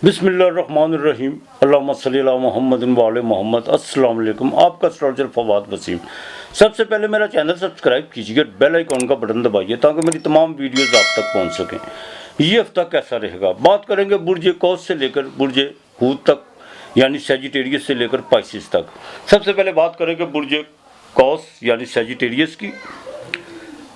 बिस्मिल्लाहिर्रहमानिर्रहीम अल्लाहुम्मा सल्ली अला मुहम्मदिन व आले मोहम्मद। अस्सलाम वालेकुम। आपका एस्ट्रोलॉजर फवाद वसीम। सबसे पहले मेरा चैनल सब्सक्राइब कीजिएगा, बेल आइकॉन का बटन दबाइए ताकि मेरी तमाम वीडियोस आप तक पहुंच सकें। ये हफ्ता कैसा रहेगा, बात करेंगे बुर्ज कौस से लेकर बुर्ज हूत तक, यानी सैजिटेरियस से लेकर पाइसिस तक। सबसे पहले बात करेंगे बुर्ज कौस यानी सैजिटेरियस की।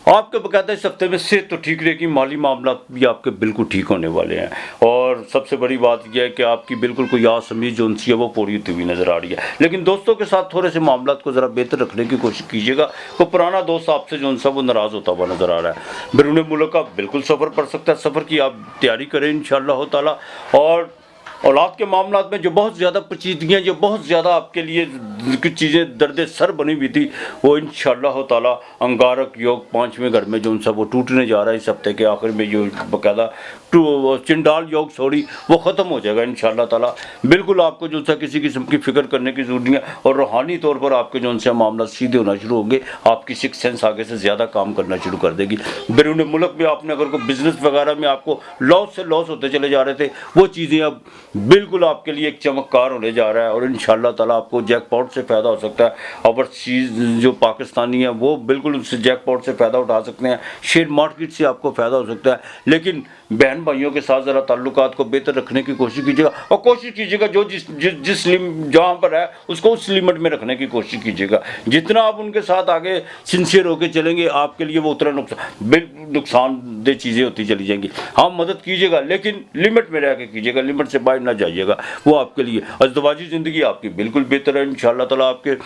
आपके बकायदा इस हफ्ते में सेहत तो ठीक रहेगी, माली मामला भी आपके बिल्कुल ठीक होने वाले हैं। और सबसे बड़ी बात यह है कि आपकी बिल्कुल कोई आसमीज जो है वो पूरी होती हुई नज़र आ रही है। लेकिन दोस्तों के साथ थोड़े से मामला को ज़रा बेहतर रखने की कोशिश कीजिएगा। कोई पुराना दोस्त आपसे जो वो नाराज़ होता हुआ नज़र आ रहा है। बैरून मुल्क का बिल्कुल सफ़र पड़ सकता है, सफ़र की आप तैयारी करें इंशाअल्लाह ताला। और औलाद के मामला में जो बहुत ज़्यादा पेचीदगियाँ, जो बहुत ज़्यादा आपके लिए कुछ चीज़ें दर्द सर बनी हुई थी, वो इंशाअल्लाह ताला अंगारक योग 5वें घर में जो उनसा वो टूटने जा रहा है इस हफ्ते के आखिर में। जो बाकायदा चिंडाल योग सॉरी वो ख़त्म हो जाएगा इंशाअल्लाह ताला। बिल्कुल आपको जो सा किसी किस्म की फ़िक्र करने की ज़रूरत नहीं है। और रूहानी तौर पर आपके जो उनसे मामला सीधे होना शुरू होंगे, आपकी सिक्स सेंस आगे से ज़्यादा काम करना शुरू कर देगी। बैरून मुल्क में आपने अगर कोई बिज़नेस वगैरह में आपको लॉस से लॉस होते चले जा रहे थे, वो चीज़ें अब बिल्कुल आपके लिए एक चमत्कार होने जा रहा है। और इंशाअल्लाह ताला आपको जैकपॉट से फ़ायदा हो सकता है। ओवरसीज़ जो पाकिस्तानी है वो बिल्कुल उससे जैकपॉट से फ़ायदा उठा सकते हैं, शेयर मार्केट से आपको फ़ायदा हो सकता है। लेकिन बहन भाइयों के साथ ज़रा ताल्लुकात को बेहतर रखने की कोशिश कीजिएगा। और कोशिश कीजिएगा जो जिस जहाँ पर है उसको उस लिमिट में रखने की कोशिश कीजिएगा। जितना आप उनके साथ आगे सिंसियर होकर चलेंगे, आपके लिए वो उतना नुकसानदेह चीज़ें होती चली जाएंगी। हाँ, मदद कीजिएगा लेकिन लिमिट में रह के कीजिएगा, लिमिट से बाहर ना जाइएगा। वो आपके लिए अज़दवाजी ज़िंदगी आपकी बिल्कुल बेहतर है इंशाअल्लाह ताला। आपके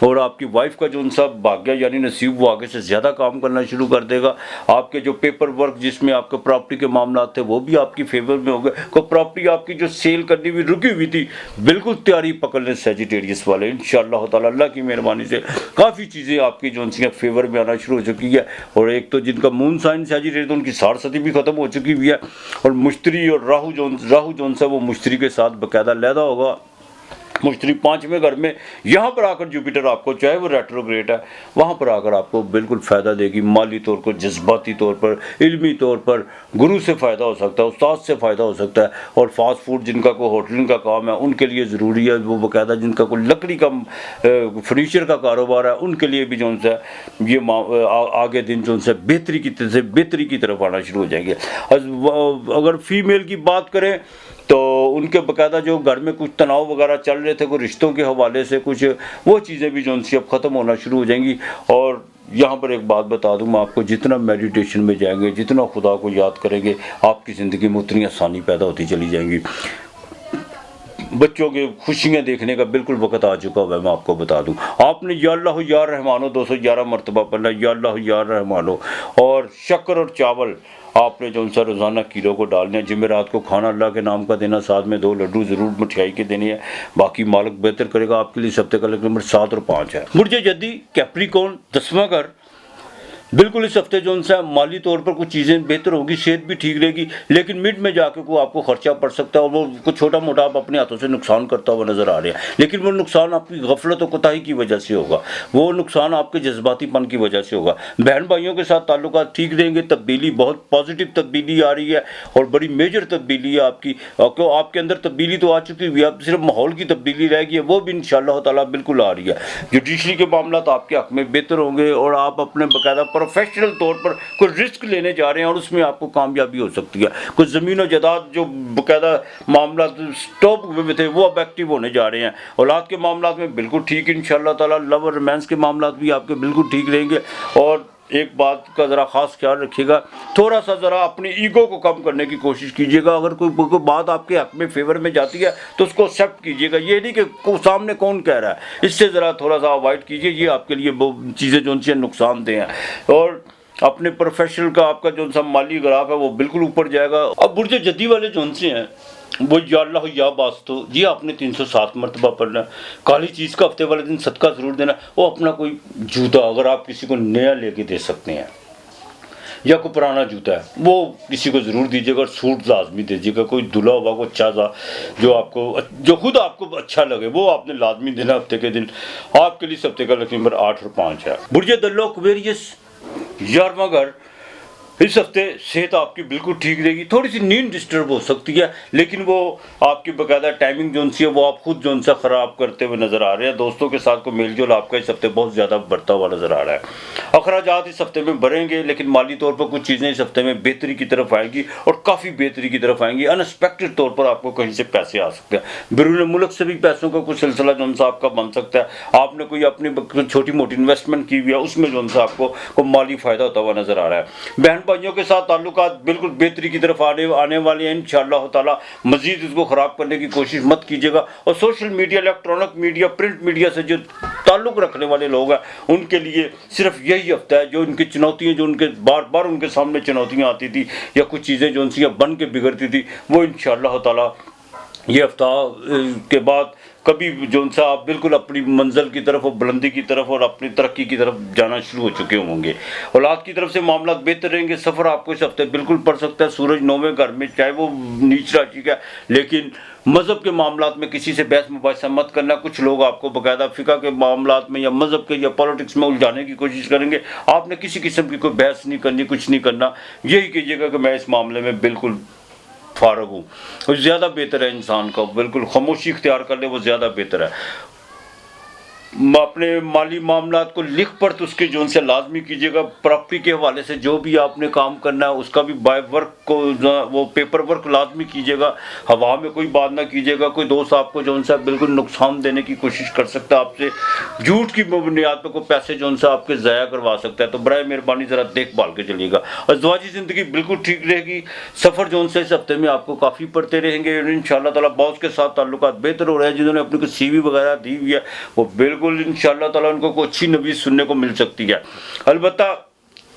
और आपकी वाइफ का जो उनसा भाग्य यानी नसीब वो आगे से ज़्यादा काम करना शुरू कर देगा। आपके जो पेपर वर्क जिसमें आपके प्रॉपर्टी के मामला थे वो भी आपकी फेवर में हो गए। कोई प्रॉपर्टी आपकी जो सेल करनी हुई रुकी हुई थी, बिल्कुल तैयारी पकड़ लें सैजिटेरियस वाले इंशाअल्लाह ताला। अल्लाह की मेहरबानी से काफ़ी चीज़ें आपकी जो उनसी फेवर में आना शुरू हो चुकी है। और एक तो जिनका मून साइन सैजिटेरियस, उनकी 60 भी ख़त्म हो चुकी हुई है। और मुश्तरी और राहु जोन सा वो मुश्तरी के साथ बाकायदा लैदा होगा। मुश्तरी 5वें घर में यहाँ पर आकर जुपिटर आपको, चाहे वो रेट्रोग्रेड है, वहाँ पर आकर आपको बिल्कुल फ़ायदा देगी। माली तौर पर, जज्बाती तौर पर, इल्मी तौर पर गुरु से फ़ायदा हो सकता है, उस्ताद से फ़ायदा हो सकता है। और फास्ट फूड जिनका कोई होटलिंग का काम है उनके लिए ज़रूरी है। वो बाकायदा जिनका कोई लकड़ी का फर्नीचर का कारोबार है उनके लिए भी जो है ये आगे दिन जो है बेहतरी की तरफ आना शुरू हो जाएंगे। अगर फीमेल की बात करें तो उनके बाकायदा जो घर में कुछ तनाव वगैरह चल रहे थे, कोई रिश्तों के हवाले से कुछ, वो चीज़ें भी जो उनसे अब ख़त्म होना शुरू हो जाएंगी। और यहाँ पर एक बात बता दूँ मैं आपको, जितना मेडिटेशन में जाएंगे, जितना खुदा को याद करेंगे, आपकी ज़िंदगी में उतनी आसानी पैदा होती चली जाएंगी। बच्चों के खुशियाँ देखने का बिल्कुल वक्त आ चुका हुआ है। मैं आपको बता दूं, आपने या अल्लाह या रहमानो 211 मरतबा पढ़ना, या अल्लाह या रहमानो। और शक्कर और चावल आपने जो उनसे रोज़ाना किलो को डालने हैं। जुमेरात को खाना अल्लाह के नाम का देना, साथ में 2 लड्डू ज़रूर मिठाई के देने हैं। बाकी मालिक बेहतर करेगा आपके लिए। हफ्ते का नंबर 7 और 5 है। बुर्ज जद्दी कैप्रिकॉर्न 10वां घर, बिल्कुल इस हफ्ते जो उनसे माली तौर पर कुछ चीज़ें बेहतर होगी, सेहत भी ठीक रहेगी। लेकिन मिड में जाके को आपको खर्चा पड़ सकता है और वो कुछ छोटा मोटा आप अपने हाथों से नुकसान करता हुआ नज़र आ रहा है। लेकिन वो नुकसान आपकी गफलत और कोताही की वजह से होगा, वो नुकसान आपके जज्बातीपन की वजह से होगा। बहन भाइयों के साथ ताल्लुकात ठीक रहेंगे। तब्दीली, बहुत पॉजिटिव तब्दीली आ रही है और बड़ी मेजर तब्दीली है आपकी। क्यों आपके अंदर तब्दीली तो आ चुकी हुई है, अब सिर्फ माहौल की तब्दीली रहेगी, वो भी इंशाअल्लाह ताला बिल्कुल आ रही है। जुडिशरी के मामला तो आपके हक में बेहतर होंगे और आप अपने बाकायदा प्रोफेशनल तौर पर कोई रिस्क लेने जा रहे हैं और उसमें आपको कामयाबी हो सकती है। कुछ ज़मीन और जायदाद जो बाकायदा मामला स्टॉप हुए थे वो अब एक्टिव होने जा रहे हैं। औलाद के मामला में बिल्कुल ठीक इंशाअल्लाह ताला। लव और रोमांस के मामला भी आपके बिल्कुल ठीक रहेंगे। और एक बात का ज़रा ख़ास ख्याल रखिएगा, थोड़ा सा ज़रा अपनी ईगो को कम करने की कोशिश कीजिएगा। अगर कोई बात आपके हक में फेवर में जाती है तो उसको एक्सेप्ट कीजिएगा। ये नहीं कि सामने कौन कह रहा है, इससे ज़रा थोड़ा सा अवॉइड कीजिए। ये आपके लिए वो चीज़ें जो उनसे नुकसानदेह हैं। और अपने प्रोफेशनल का आपका जो सा माली ग्राफ है वो बिल्कुल ऊपर जाएगा। अब बुर्ज जद्दी वाले जो उनसे हैं वो या अल्लाह या वास्तु जी आपने 307 मरतबा पढ़ना। काली चीज़ का हफ्ते वाले दिन सदका ज़रूर देना। वो अपना कोई जूता अगर आप किसी को नया लेके दे सकते हैं या कोई पुराना जूता है वो किसी को ज़रूर दीजिएगा। सूट लाजमी दीजिएगा, कोई धुला हुआ को अच्छा सा जो खुद आपको अच्छा लगे वो आपने लाजमी देना हफ्ते के दिन। आपके लिए हफ्ते का नंबर 8 और 5 है। बुर्ज दल्लो एक्वेरियस 11वां घर, इस हफ्ते सेहत आपकी बिल्कुल ठीक रहेगी, थोड़ी सी नींद डिस्टर्ब हो सकती है, लेकिन वो आपकी बाकायदा टाइमिंग जो सी है वो आप खुद जो सा ख़राब करते हुए नज़र आ रहे हैं। दोस्तों के साथ को मेल जोल आपका इस हफ्ते बहुत ज़्यादा बढ़ता हुआ नज़र आ रहा है। अखराजात इस हफ्ते में बढ़ेंगे, लेकिन माली तौर पर कुछ चीज़ें इस हफ्ते में बेहतरी की तरफ आएंगी और काफ़ी बेहतरी की तरफ आएंगी। अनएक्सपेक्टेड तौर पर आपको कहीं से पैसे आ सकते हैं, बैरून मुल्क से भी पैसों का कुछ सिलसिला जो सा आपका बन सकता है। आपने कोई अपनी छोटी मोटी इन्वेस्टमेंट की हुई है, उसमें जो सा आपको माली फ़ायदा होता हुआ नज़र आ रहा है। बहन भाइयों के साथ ताल्लुकात बिल्कुल बेहतरी की तरफ आने वाले हैं इंशाअल्लाह ताला। मजीद इसको ख़राब करने की कोशिश मत कीजिएगा। और social media, electronic media, print media से जो ताल्लुक़ रखने वाले लोग हैं, उनके लिए सिर्फ यही हफ्ता है। जो इनकी चुनौतियाँ, जो उनके बार बार उनके सामने चुनौतियाँ आती थी या कुछ चीज़ें जो उनसे बन के बिगड़ती थी, वो इंशाअल्लाह ताला ये हफ्ता के बाद कभी जो सा आप बिल्कुल अपनी मंजिल की तरफ और बुलंदी की तरफ और अपनी तरक्की की तरफ जाना शुरू हो चुके होंगे। औलाद की तरफ से मामला बेहतर रहेंगे। सफ़र आपको इस हफ्ते बिल्कुल पड़ सकता है। सूरज 9वें घर में, चाहे वो नीच राशि का, लेकिन मज़हब के मामलात में किसी से बहस मुबाहिसा मत करना। कुछ लोग आपको बाकायदा फ़िक़ा के मामलात में या मज़हब के या पॉलिटिक्स में उलझाने की कोशिश करेंगे। आपने किसी किस्म की कोई बहस नहीं करनी, कुछ नहीं करना। यही कीजिएगा कि मैं इस मामले में बिल्कुल फारग हूँ, और ज़्यादा बेहतर है इंसान का बिल्कुल खामोशी इख्तियार कर ले, वो ज़्यादा बेहतर है। अपने माली मामलात को लिख पढ़ उसके जोन से लाजमी कीजिएगा। प्रॉपर्टी के हवाले से जो भी आपने काम करना है उसका भी बाय वर्क को वो पेपर वर्क लाजमी कीजिएगा। हवा में कोई बात ना कीजिएगा। कोई दोस्त आपको जोन सा बिल्कुल नुकसान देने की कोशिश कर सकता है, आपसे झूठ की बुनियाद पर कोई पैसे जोन सा आपके ज़ाया करवा सकता है, तो बराए मेहरबानी ज़रा देखभाल के चलिएगा। और ज़वाजी ज़िंदगी बिल्कुल ठीक रहेगी। सफ़र जोन से इस हफ्ते में आपको काफ़ी पड़ते रहेंगे इंशाअल्लाह ताला। बॉस के साथ ताल्लुकात बेहतर हो रहे हैं। जिन्होंने अपनी कोई CV वगैरह दी हुई है, वो बिल्कुल इंशाअल्लाह ताला उनको कोई अच्छी नवीस सुनने को मिल सकती है। अलबत्ता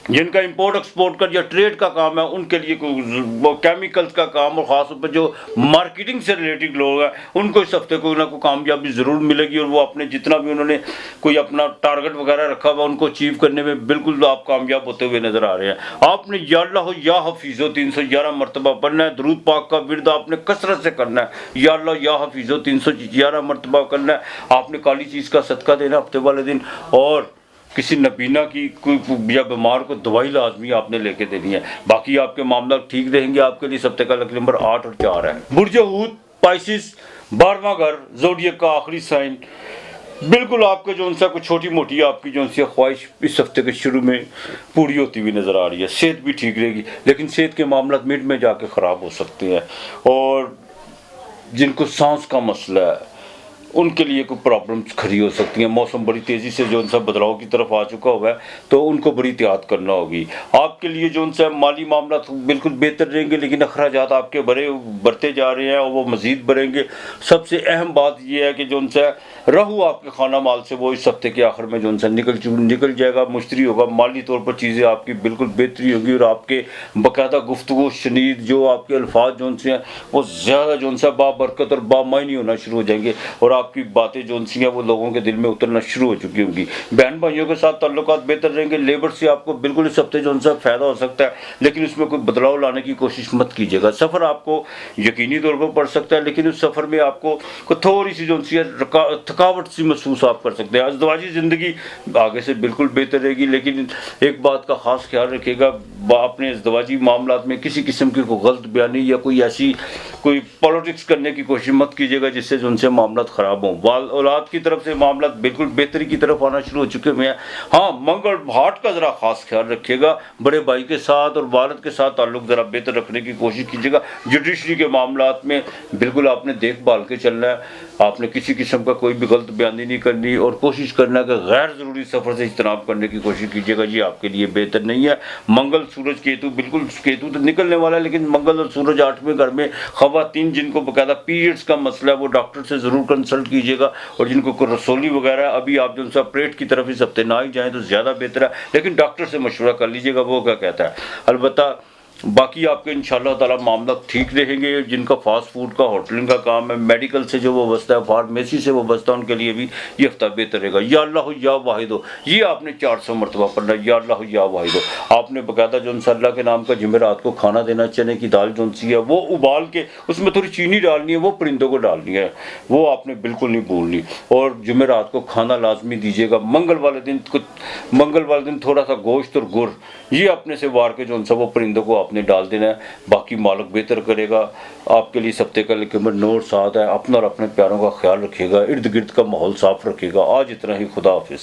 जिनका इंपोर्ट एक्सपोर्ट का या ट्रेड का काम है, उनके लिए वो केमिकल्स का काम और ख़ास तौर पर जो मार्केटिंग से रिलेटेड लोग हैं, उनको इस हफ्ते कोई ना कोई कामयाबी ज़रूर मिलेगी। और वो अपने जितना भी उन्होंने कोई अपना टारगेट वगैरह रखा हुआ, उनको अचीव करने में बिल्कुल आप कामयाब होते हुए नज़र आ रहे हैं। आपने या अल्लाह या हफीज़ो 311 मरतबा पढ़ना है। दरूद पाक का विर्द आपने कसरत से करना है। या अल्लाह या हफीज़ो 311 मरतबा करना है। आपने काली चीज़ का सदका देना हफ्ते वाले दिन, और किसी नबीना की कोई या बीमार को दवाई लाजमी आपने लेके देनी है। बाकी आपके मामला ठीक रहेंगे। आपके लिए सप्ते का लकी नंबर 8 और 4 है। बुर्ज हूत पाइसिस 12वां घर ज़ोडिएक का आखिरी साइन। बिल्कुल आपके जो सा कुछ छोटी मोटी आपकी जो सी ख्वाहिश इस हफ्ते के शुरू में पूरी होती हुई नज़र आ रही है। सेहत भी ठीक रहेगी, लेकिन सेहत के मामला मिड में जाके ख़राब हो सकते हैं। और जिनको सांस का मसला है, उनके लिए कोई प्रॉब्लम्स खड़ी हो सकती हैं। मौसम बड़ी तेज़ी से जो सा बदलाव की तरफ आ चुका हुआ है, तो उनको बड़ी एहतियात करना होगी। आपके लिए जो सा माली मामला तो बिल्कुल बेहतर रहेंगे, लेकिन अखराजात आपके बढ़ते जा रहे हैं और वो मज़ीद बढ़ेंगे। सबसे अहम बात यह है कि जो सा रहू आपके खाना माल से वो इस हफ्ते के आखिर में जो सा निकल जाएगा, मुश्तरी होगा। माली तौर पर चीज़ें आपकी बिल्कुल बेहतरी होगी और आपके बाकायदा गुफ्तगू शनीद जो आपके अल्फाज जो से हैं, वो ज़्यादा जो सा बाबरकत और बामायनी होना शुरू हो जाएंगे। और आपकी बातें जो सी हैं वो लोगों के दिल में उतरना शुरू हो चुकी होंगी। बहन भाइयों के साथ ताल्लुकात बेहतर रहेंगे। लेबर से आपको बिल्कुल इस हफ्ते जो सा फ़ायदा हो सकता है, लेकिन उसमें कोई बदलाव लाने की कोशिश मत कीजिएगा। सफ़र आपको यकीनी तौर पर पड़ सकता है, लेकिन उस सफ़र में आपको थोड़ी सी जो सी थकावट सी महसूस आप कर सकते हैं। अज़दवाजी ज़िंदगी आगे से बिल्कुल बेहतर रहेगी, लेकिन एक बात का ख़ास ख्याल रखिएगा, अपने अज़दवाजी मामलात में किसी किस्म की कोई गलत बयानी या कोई ऐसी कोई पॉलिटिक्स करने की कोशिश मत कीजिएगा जिससे जो उनसे मामला ख़राब हों। औलाद की तरफ से मामला बिल्कुल बेहतरी की तरफ आना शुरू हो चुके हैं। हाँ, मंगल हार्ट का ज़रा ख़ास ख्याल रखिएगा। बड़े भाई के साथ और वालिद के साथ ताल्लुक़ ज़रा बेहतर रखने की कोशिश कीजिएगा। जुडिशरी के मामलात में बिल्कुल आपने देखभाल के चलना है। आपने किसी किस्म का कोई भी गलत बयानी नहीं करनी और कोशिश करना है कि गैर ज़रूरी सफ़र से इज्तनाब करने की कोशिश कीजिएगा। ये आपके लिए बेहतर नहीं है। मंगल सूरज केतु, बिल्कुल केतु तो निकलने वाला है, लेकिन मंगल और सूरज 8वें घर में। ख़वातीन जिनको बाकायदा पीरियड्स का मसला है, वो डॉक्टर से ज़रूर कंसल्ट कीजिएगा। और जिनको कोई रसोली वगैरह अभी आप जो सा प्लेट की तरफ इस हफ्ते ना ही जाएँ तो ज़्यादा बेहतर है, लेकिन डॉक्टर से मशवरा कर लीजिएगा वो क्या कहता है। अलबत्ता बाकी आपके इंशाल्लाह ताला मामला ठीक रहेंगे। जिनका फास्ट फूड का होटलिंग का काम है, मेडिकल से जो वो बसता है, फार्मेसी से वो बसता है, उनके लिए भी ये हफ्ता बेहतर रहेगा। या अल्लाह या वाहिदो, ये आपने 400 मरतबा पढ़ना है, या अल्लाह या वाहिदो। आपने बाकायदा जो अल्लाह के नाम का जुमेरात को खाना देना, चने की दाल जो सी है वो उबाल के उसमें थोड़ी चीनी डालनी है, वो परिंदों को डालनी है, वो आपने बिल्कुल नहीं भूलनी। और जुमेरात को खाना लाजमी दीजिएगा। मंगल वाले दिन थोड़ा सा गोश्त और गुड़ ये अपने से वार के जो सा वो परिंदों को आपने डाल देना है। बाकी मालिक बेहतर करेगा। आपके लिए सप्ते का लेकिन नोट साथ है। अपना और अपने प्यारों का ख्याल रखिएगा, इर्द गिर्द का माहौल साफ रखिएगा। आज इतना ही, खुदा हाफिज़।